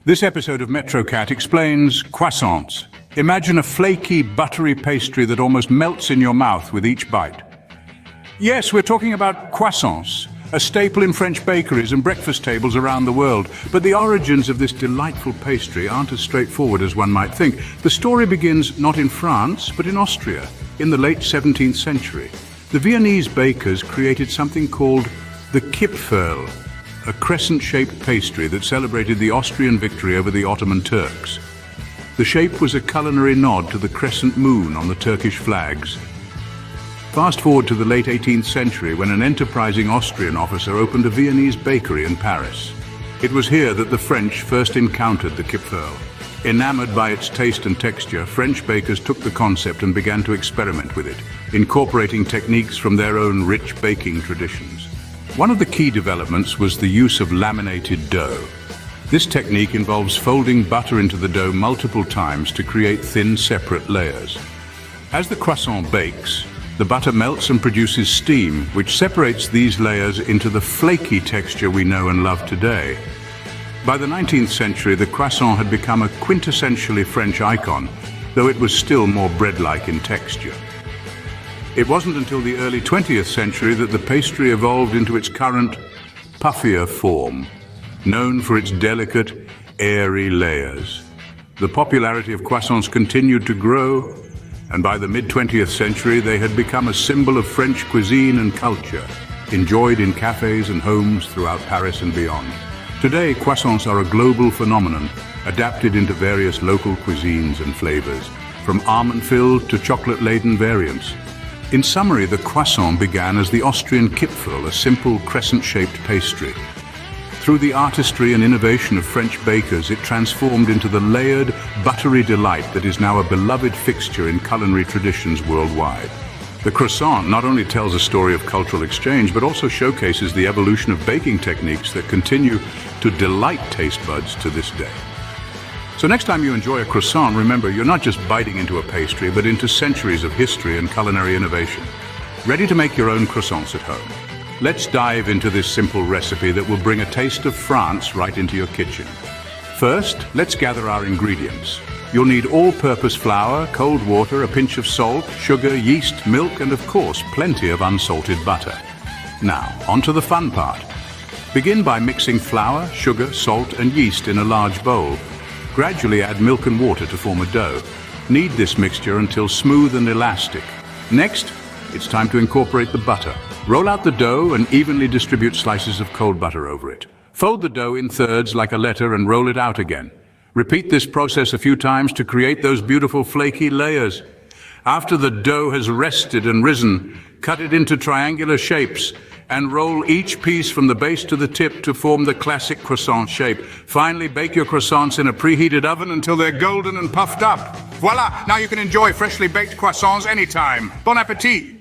This episode of MetroCat explains croissants. Imagine a flaky, buttery pastry that almost melts in your mouth with each bite. Yes, we're talking about croissants, a staple in French bakeries and breakfast tables around the world. But the origins of this delightful pastry aren't as straightforward as one might think. The story begins not in France, but in Austria, in the late 17th century. The Viennese bakers created something called the Kipferl, a crescent-shaped pastry that celebrated the Austrian victory over the Ottoman Turks. The shape was a culinary nod to the crescent moon on the Turkish flags. Fast forward to the late 18th century when an enterprising Austrian officer opened a Viennese bakery in Paris. It was here that the French first encountered the Kipferl. Enamored by its taste and texture, French bakers took the concept and began to experiment with it, incorporating techniques from their own rich baking traditions. One of the key developments was the use of laminated dough. This technique involves folding butter into the dough multiple times to create thin, separate layers. As the croissant bakes, the butter melts and produces steam, which separates these layers into the flaky texture we know and love today. By the 19th century, the croissant had become a quintessentially French icon, though it was still more bread-like in texture. It wasn't until the early 20th century that the pastry evolved into its current, puffier form, known for its delicate, airy layers. The popularity of croissants continued to grow, and by the mid-20th century they had become a symbol of French cuisine and culture, enjoyed in cafes and homes throughout Paris and beyond. Today, croissants are a global phenomenon, adapted into various local cuisines and flavors, from almond-filled to chocolate-laden variants. In summary, the croissant began as the Austrian Kipferl, a simple crescent-shaped pastry. Through the artistry and innovation of French bakers, it transformed into the layered, buttery delight that is now a beloved fixture in culinary traditions worldwide. The croissant not only tells a story of cultural exchange, but also showcases the evolution of baking techniques that continue to delight taste buds to this day. So next time you enjoy a croissant, remember, you're not just biting into a pastry, but into centuries of history and culinary innovation. Ready to make your own croissants at home? Let's dive into this simple recipe that will bring a taste of France right into your kitchen. First, let's gather our ingredients. You'll need all-purpose flour, cold water, a pinch of salt, sugar, yeast, milk, and of course, plenty of unsalted butter. Now, on to the fun part. Begin by mixing flour, sugar, salt, and yeast in a large bowl. Gradually add milk and water to form a dough. Knead this mixture until smooth and elastic. Next, it's time to incorporate the butter. Roll out the dough and evenly distribute slices of cold butter over it. Fold the dough in thirds like a letter and roll it out again. Repeat this process a few times to create those beautiful flaky layers. After the dough has rested and risen, cut it into triangular shapes and roll each piece from the base to the tip to form the classic croissant shape. Finally, bake your croissants in a preheated oven until they're golden and puffed up. Voila! Now you can enjoy freshly baked croissants anytime. Bon appétit!